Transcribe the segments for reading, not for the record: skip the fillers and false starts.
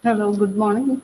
Hello, good morning.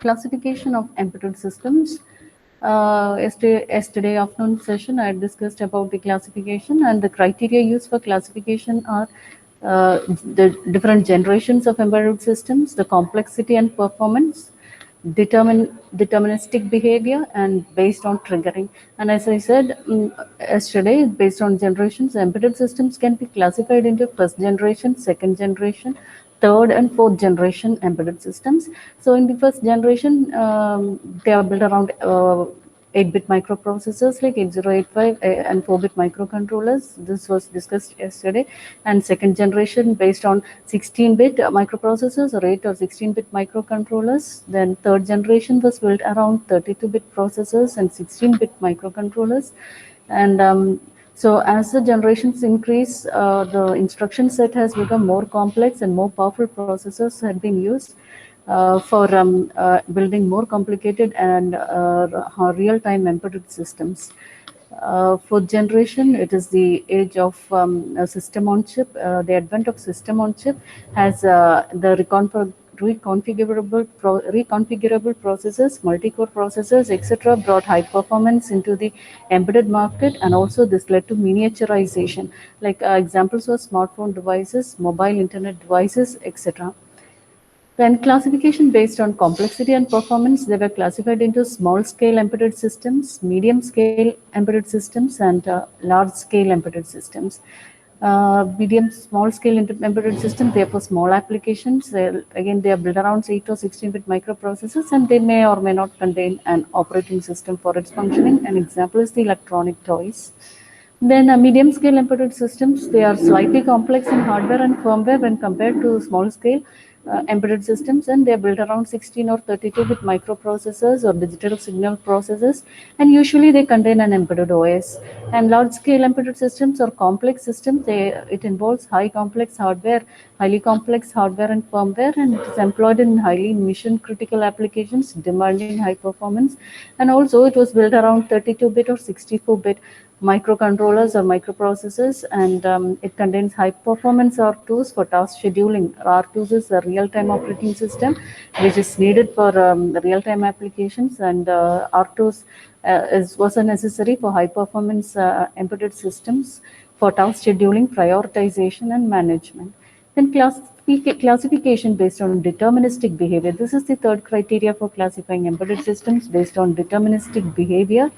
Classification of embedded systems. Yesterday afternoon session, I discussed about the classification, and the criteria used for classification are the different generations of embedded systems, the complexity and performance, deterministic behavior, and based on triggering. And as I said yesterday, based on generations, embedded systems can be classified into first generation, second generation, third and fourth generation embedded systems. So in the first generation, they are built around 8-bit microprocessors like 8085 and 4-bit microcontrollers. This was discussed yesterday. And second generation based on 16-bit microprocessors or 8 or 16-bit microcontrollers. Then third generation was built around 32-bit processors and 16-bit microcontrollers. And so as the generations increase, the instruction set has become more complex and more powerful processors have been used for building more complicated and real-time embedded systems. Fourth generation, it is the age of system on chip. The advent of system on chip has the reconfigurable processors, multi-core processors, etc. brought high performance into the embedded market, and also this led to miniaturization. Like examples of smartphone devices, mobile internet devices, etc. Then classification based on complexity and performance, they were classified into small-scale embedded systems, medium-scale embedded systems, and large-scale embedded systems. Small-scale embedded systems, they are for small applications. Again, they are built around 8 or 16-bit microprocessors, and they may or may not contain an operating system for its functioning. An example is the electronic toys. Then medium-scale embedded systems, they are slightly complex in hardware and firmware when compared to small-scale embedded systems, and they are built around 16 or 32-bit microprocessors or digital signal processors, and usually they contain an embedded OS. And large-scale embedded systems or complex systems, it involves highly complex hardware and firmware, and it is employed in highly mission-critical applications demanding high performance. And also it was built around 32-bit or 64-bit microcontrollers or microprocessors, and it contains high performance R2s for task scheduling. R2s is a real-time operating system which is needed for real-time applications, and R2s was necessary for high performance embedded systems for task scheduling, prioritization, and management. Then classification based on deterministic behavior. This is the third criteria for classifying embedded systems, based on deterministic behavior.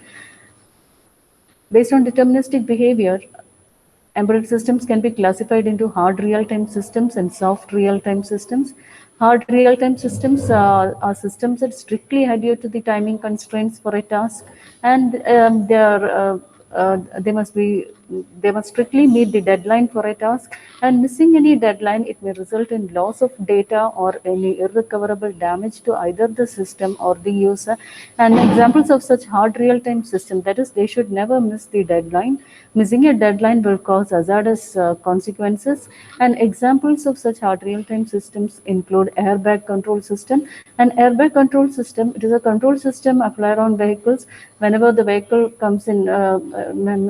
Based on deterministic behavior, embedded systems can be classified into hard real-time systems and soft real-time systems. Hard real-time systems are systems that strictly adhere to the timing constraints for a task, and they must strictly meet the deadline for a task, and missing any deadline, it may result in loss of data or any irrecoverable damage to either the system or the user. And examples of such hard real-time system, that is, they should never miss the deadline. Missing a deadline will cause hazardous consequences. And examples of such hard real-time systems include airbag control system. An airbag control system, it is a control system applied on vehicles. Whenever the vehicle comes in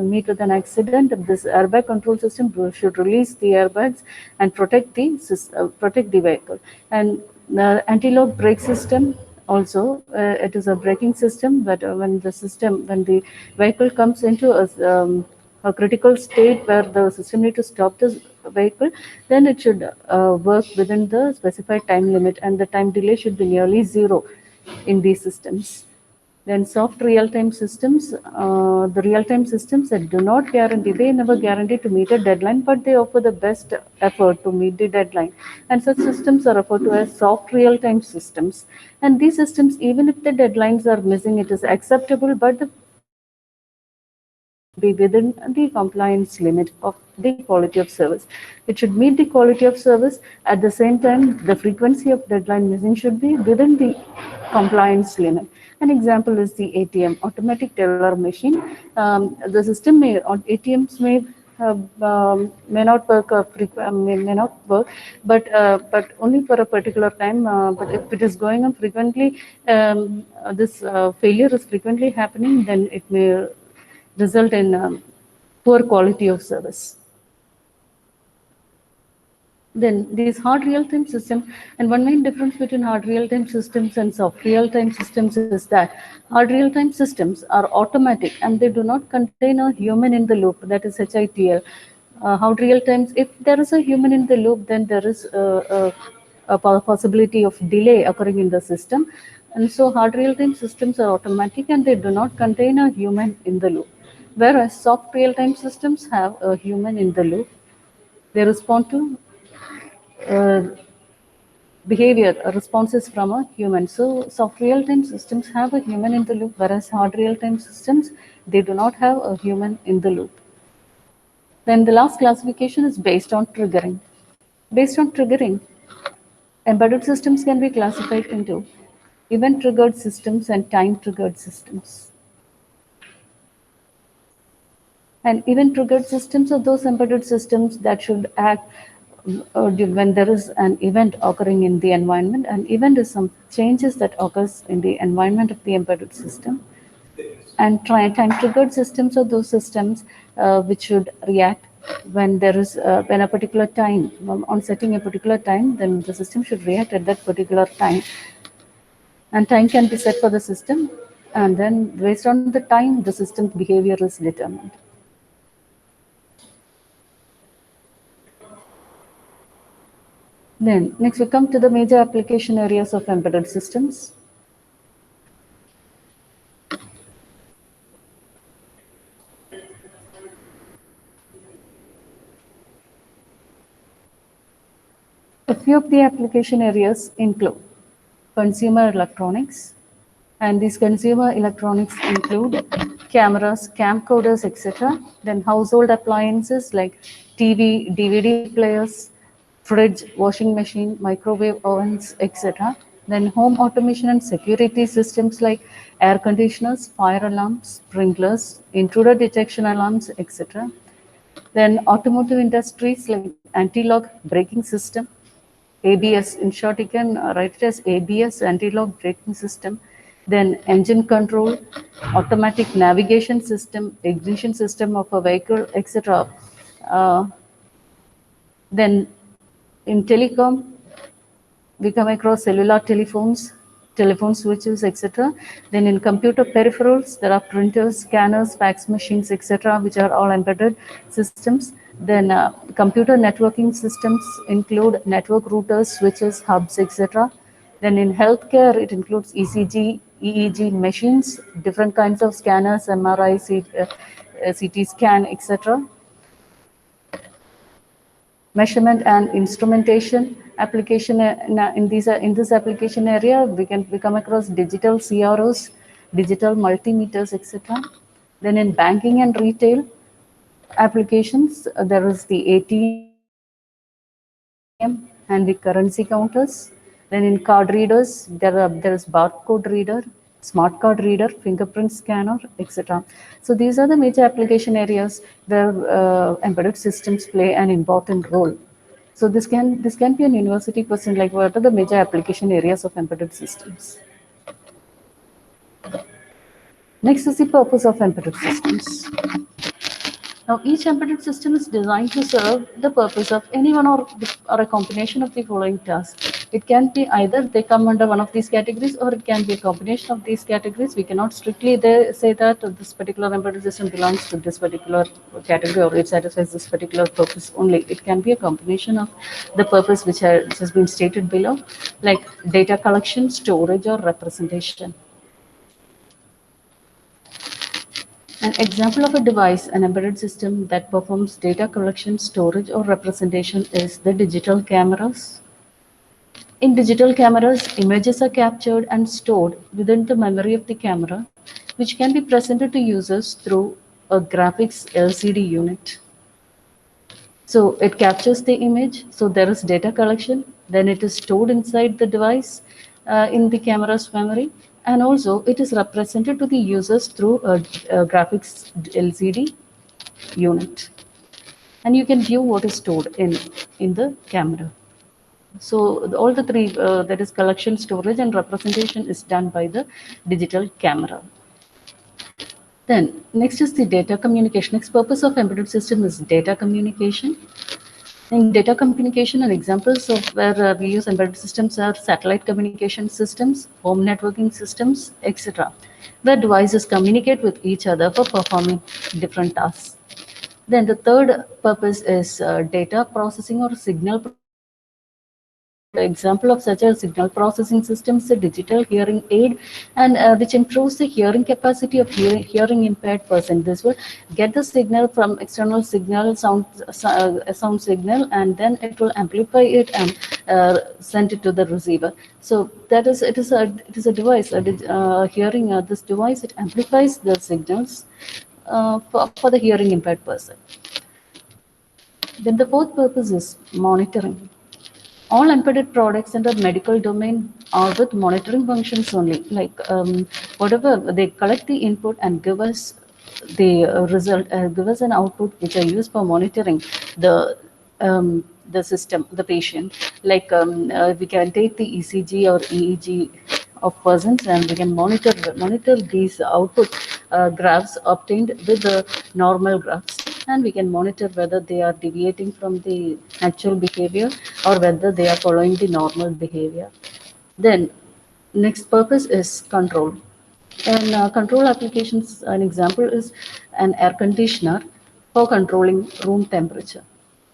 meet with an accident, this airbag control system should release the airbags and protect the vehicle. And the anti-lock brake system, also it is a braking system that when the vehicle comes into a critical state where the system needs to stop the vehicle, then it should work within the specified time limit, and the time delay should be nearly zero in these systems. Then soft real-time systems, the real-time systems that do not guarantee, they never guarantee to meet a deadline, but they offer the best effort to meet the deadline. And such systems are referred to as soft real-time systems. And these systems, even if the deadlines are missing, it is acceptable, but the be within the compliance limit of the quality of service. It should meet the quality of service. At the same time, the frequency of deadline missing should be within the compliance limit. An example is the ATM, automatic teller machine. The system ATMs may not work, but only for a particular time. But if it is going on frequently, this failure is frequently happening, then it may result in poor quality of service. Then these hard real-time systems, and one main difference between hard real-time systems and soft real-time systems is that hard real-time systems are automatic and they do not contain a human in the loop, that is HITL. Hard real-time, if there is a human in the loop, then there is a possibility of delay occurring in the system. And so hard real-time systems are automatic and they do not contain a human in the loop. Whereas soft real-time systems have a human in the loop. They respond to uh, behavior responses from a human. So soft real-time systems have a human in the loop, whereas hard real-time systems, they do not have a human in the loop. Then the last classification is based on triggering. Based on triggering, embedded systems can be classified into event-triggered systems and time-triggered systems. And event-triggered systems are those embedded systems that should act when there is an event occurring in the environment. An event is some changes that occurs in the environment of the embedded system. And time-triggered systems are those systems which should react when there is when a particular time, on setting a particular time, then the system should react at that particular time. And time can be set for the system, and then based on the time, the system's behavior is determined. Then next we come to the major application areas of embedded systems. A few of the application areas include consumer electronics, and these consumer electronics include cameras, camcorders, etc. Then household appliances like TV, DVD players, fridge, washing machine, microwave ovens, etc. Then home automation and security systems like air conditioners, fire alarms, sprinklers, intruder detection alarms, etc. Then automotive industries like anti-lock braking system, ABS, in short, you can write it as ABS, anti-lock braking system. Then engine control, automatic navigation system, ignition system of a vehicle, etc. Then in telecom, we come across cellular telephones, telephone switches, etc. Then in computer peripherals, there are printers, scanners, fax machines, etc., which are all embedded systems. Then computer networking systems include network routers, switches, hubs, etc. Then in healthcare, it includes ECG, EEG machines, different kinds of scanners, MRI, CT scan, etc. Measurement and instrumentation application in this application area, we come across digital CROs, digital multimeters, etc. Then in banking and retail applications, there is the ATM and the currency counters. Then in card readers, there is barcode reader, smart card reader, fingerprint scanner, etc. So these are the major application areas where embedded systems play an important role. So this can be an university question, like what are the major application areas of embedded systems? Next is the purpose of embedded systems. Now, each embedded system is designed to serve the purpose of any one or a combination of the following tasks. It can be either they come under one of these categories, or it can be a combination of these categories. We cannot strictly say that this particular embedded system belongs to this particular category or it satisfies this particular purpose only. It can be a combination of the purpose which has been stated below, like data collection, storage, or representation. An example of a device, an embedded system that performs data collection, storage, or representation is the digital cameras. In digital cameras, images are captured and stored within the memory of the camera, which can be presented to users through a graphics LCD unit. So it captures the image, so there is data collection, then it is stored inside the device in the camera's memory, and also it is represented to the users through a graphics LCD unit. And you can view what is stored in the camera. So all the three, that is collection, storage, and representation, is done by the digital camera. Then next is the data communication. Next purpose of embedded system is data communication. In data communication, and examples of where we use embedded systems are satellite communication systems, home networking systems, etc., where devices communicate with each other for performing different tasks. Then the third purpose is data processing or signal processing. Example of such a signal processing system is a digital hearing aid, and which improves the hearing capacity of hearing impaired person. This will get the signal from external signal sound signal, and then it will amplify it and send it to the receiver. So that is it is a device, hearing this device, it amplifies the signals for the hearing impaired person. Then the fourth purpose is monitoring. All embedded products in the medical domain are with monitoring functions only. Like whatever they collect the input and give us the result, give us an output which are used for monitoring the the system, the patient. Like we can take the ECG or EEG of persons, and we can monitor these output graphs obtained with the normal graphs, and we can monitor whether they are deviating from the actual behavior or whether they are following the normal behavior. Then next purpose is control. In control applications, an example is an air conditioner for controlling room temperature.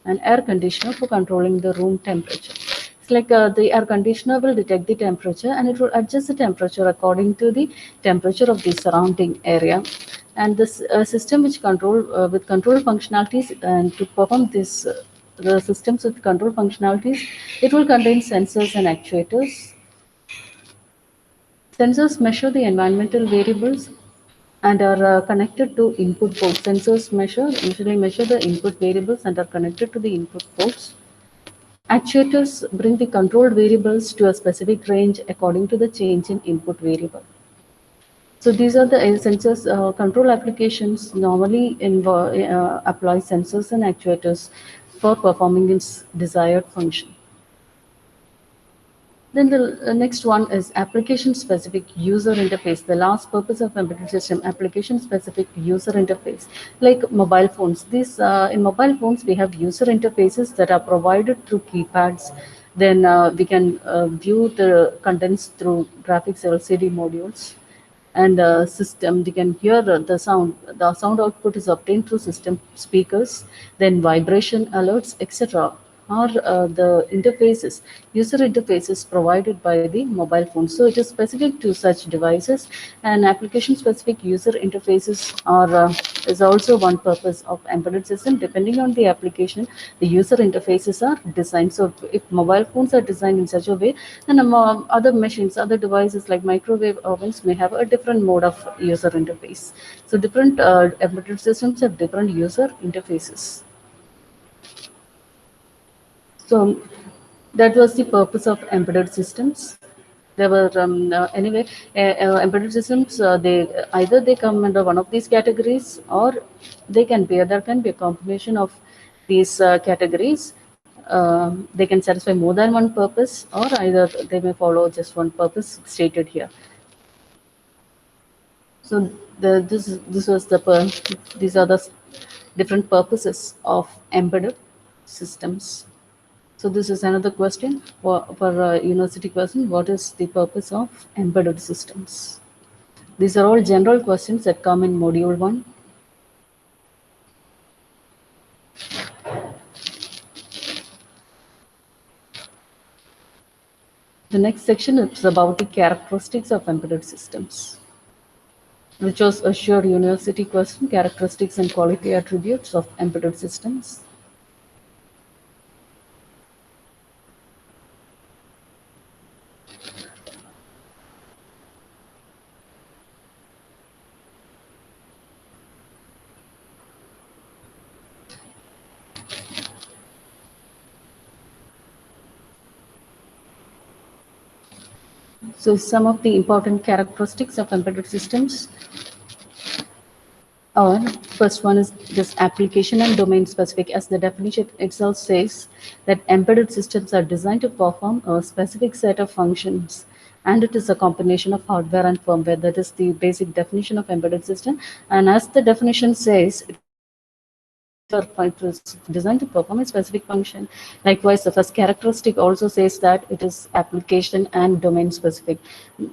An air conditioner for controlling the room temperature. It's like the air conditioner will detect the temperature and it will adjust the temperature according to the temperature of the surrounding area. And this system which control with control functionalities, and to perform this the systems with control functionalities, it will contain sensors and actuators. Sensors measure the environmental variables and are connected to input ports. Sensors usually measure the input variables and are connected to the input ports. Actuators bring the controlled variables to a specific range according to the change in input variable. So these are the sensors. Control applications normally apply sensors and actuators for performing its desired function. Then the next one is application-specific user interface. The last purpose of embedded system, application-specific user interface, like mobile phones. These in mobile phones we have user interfaces that are provided through keypads. Then we can view the contents through graphics LCD modules, and system, they can hear the sound output is obtained through system speakers, then vibration alerts, etc., are the interfaces, user interfaces provided by the mobile phone. So it is specific to such devices, and application specific user interfaces are is also one purpose of embedded system. Depending on the application, the user interfaces are designed. So if mobile phones are designed in such a way, then other machines, other devices like microwave ovens may have a different mode of user interface. So different embedded systems have different user interfaces. So that was the purpose of embedded systems. There were anyway embedded systems. They either they come under one of these categories, or they can be there can be a combination of these categories. They can satisfy more than one purpose, or either they may follow just one purpose stated here. So this was these are the different purposes of embedded systems. So this is another question for a university question. What is the purpose of embedded systems? These are all general questions that come in module 1. The next section is about the characteristics of embedded systems, which was a sure university question, characteristics and quality attributes of embedded systems. So some of the important characteristics of embedded systems are, first one is this application and domain specific. As the definition itself says, that embedded systems are designed to perform a specific set of functions, and it is a combination of hardware and firmware. That is the basic definition of embedded system. And as the definition says, it is a designed to perform a specific function. Likewise, the first characteristic also says that it is application and domain specific.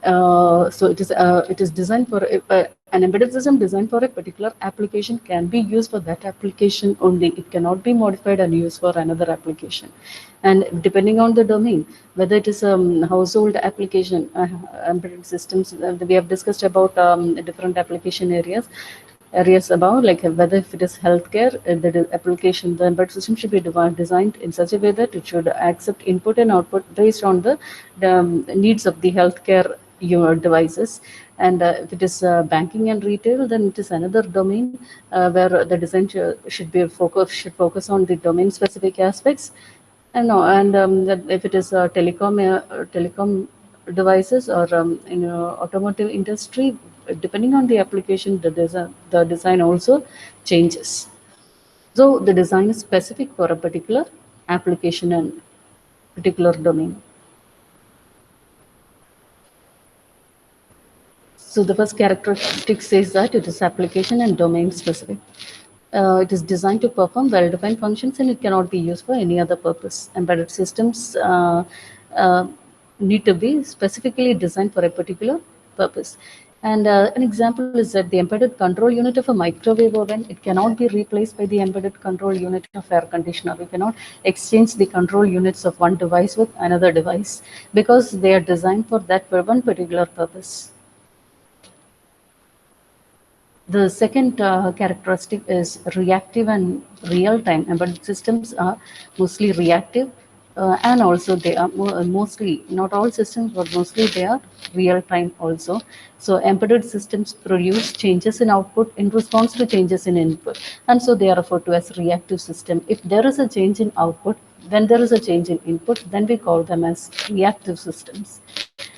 So it is designed for an embedded system designed for a particular application can be used for that application only. It cannot be modified and used for another application. And depending on the domain, whether it is a household application, embedded systems, we have discussed about different application areas about, like whether if it is healthcare, the application, the embedded system should be designed in such a way that it should accept input and output based on the needs of the healthcare devices. And if it is banking and retail, then it is another domain where the design should focus on the domain specific aspects. And no, and if it is telecom devices or automotive industry, depending on the application, the design also changes. So the design is specific for a particular application and particular domain. So the first characteristic says that it is application and domain specific. It is designed to perform well-defined functions and it cannot be used for any other purpose. Embedded systems uh, need to be specifically designed for a particular purpose. And an example is that the embedded control unit of a microwave oven, it cannot be replaced by the embedded control unit of air conditioner. We cannot exchange the control units of one device with another device because they are designed for that one particular purpose. The second characteristic is reactive and real-time. Embedded systems are mostly reactive, and also they are mostly, not all systems, but mostly they are real-time also. So embedded systems produce changes in output in response to changes in input, and so they are referred to as reactive system. If there is a change in output, when there is a change in input, then we call them as reactive systems.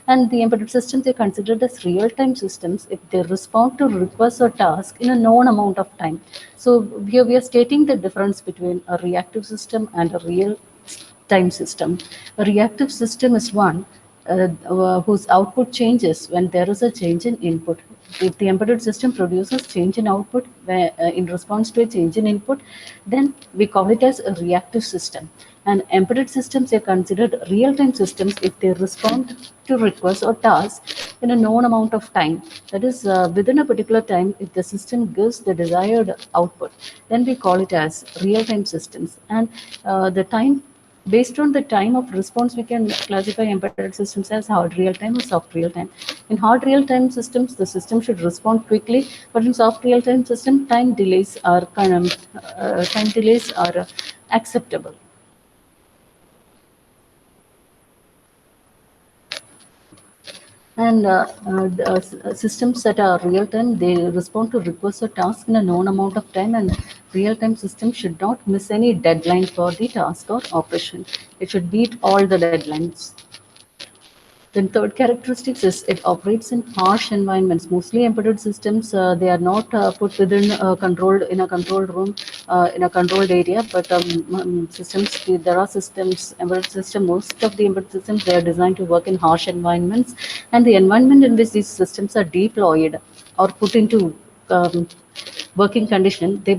And the embedded systems are considered as real-time systems if they respond to requests or tasks in a known amount of time. So we are stating the difference between a reactive system and a real-time system. A reactive system is one whose output changes when there is a change in input. If the embedded system produces change in output in response to a change in input, then we call it as a reactive system. And embedded systems are considered real-time systems if they respond to requests or tasks in a known amount of time. That is, within a particular time, if the system gives the desired output, then we call it as real-time systems. And the time based on the time of response, we can classify embedded systems as hard real-time or soft real-time. In hard real-time systems, the system should respond quickly, but in soft real-time system, time delays are acceptable. And systems that are real-time, they respond to requests or tasks in a known amount of time, and real-time systems should not miss any deadline for the task or operation. It should beat all the deadlines. Then third characteristics is it operates in harsh environments. Mostly embedded systems, they are not put within in a controlled room, in a controlled area, but systems, there are systems, embedded system, most of the embedded systems, they are designed to work in harsh environments, and the environment in which these systems are deployed or put into working condition, they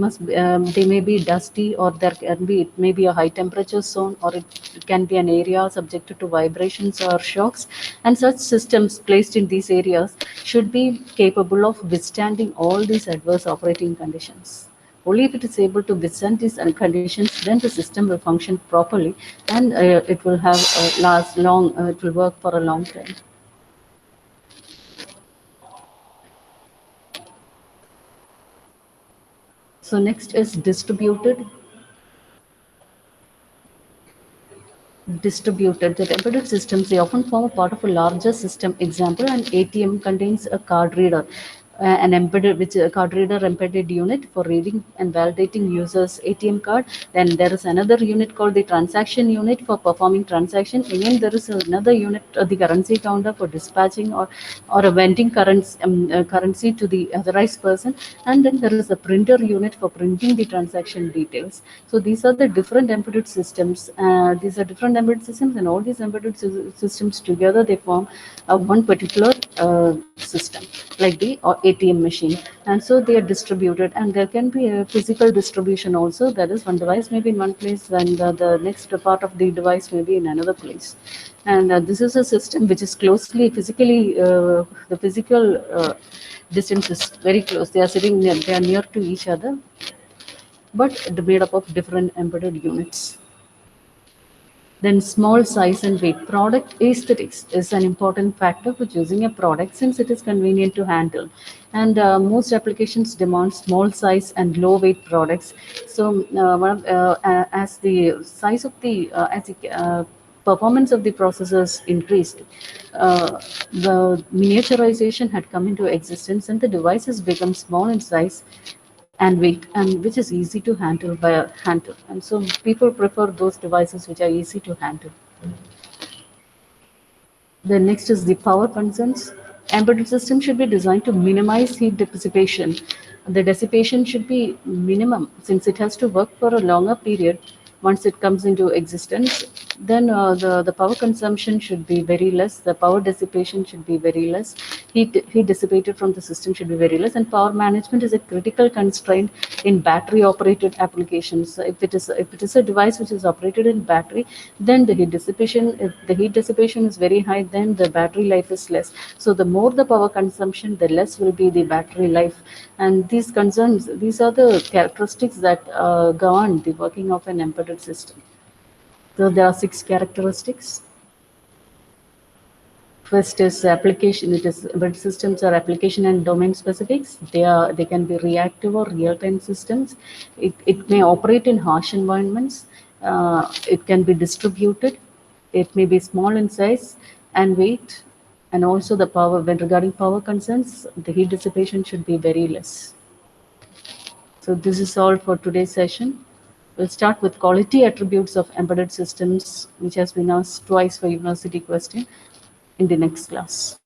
may be dusty, or there can be, it may be a high temperature zone, or it can be an area subjected to vibrations or shocks, and such systems placed in these areas should be capable of withstanding all these adverse operating conditions. Only if it is able to withstand these conditions, then the system will function properly, and it will have last long, it will work for a long time. So next is distributed. The embedded systems, they often form a part of a larger system. Example, an ATM contains a card reader, an embedded, which a card reader embedded unit for reading and validating users ATM card. Then there is another unit called the transaction unit for performing transaction. Again, there is another unit, the currency counter, for dispatching or a vending currency to the authorized person. And then there is a printer unit for printing the transaction details. So these are the different embedded systems. And all these embedded systems together, they form one particular system, like the ATM machine, and so they are distributed, and there can be a physical distribution also. That is, one device may be in one place and the next part of the device may be in another place. And this is a system which is closely physically, the physical distance is very close. They are sitting near, they are near to each other, but made up of different embedded units. Then small size and weight. Product aesthetics is an important factor for choosing a product since it is convenient to handle. And most applications demand small size and low weight products. So as the size of the, as the performance of the processors increased, the miniaturization had come into existence and the devices become small in size and weight, and which is easy to handle by a handle. And so people prefer those devices which are easy to handle. The next is the power concerns. Embedded system should be designed to minimize heat dissipation. The dissipation should be minimum since it has to work for a longer period. Once it comes into existence, then the power consumption should be very less. The power dissipation should be very less. Heat dissipated from the system should be very less. And power management is a critical constraint in battery operated applications. So if it is a device which is operated in battery, then the heat dissipation, if the heat dissipation is very high, then the battery life is less. So the more the power consumption, the less will be the battery life. And these concerns, these are the characteristics that govern the working of an embedded system. So there are 6 characteristics. First is application. It is embedded systems are application and domain specifics. They can be reactive or real-time systems. It may operate in harsh environments. It can be distributed. It may be small in size and weight. And also the power. When regarding power concerns, the heat dissipation should be very less. So this is all for today's session. We'll start with quality attributes of embedded systems, which has been asked twice for university question in the next class.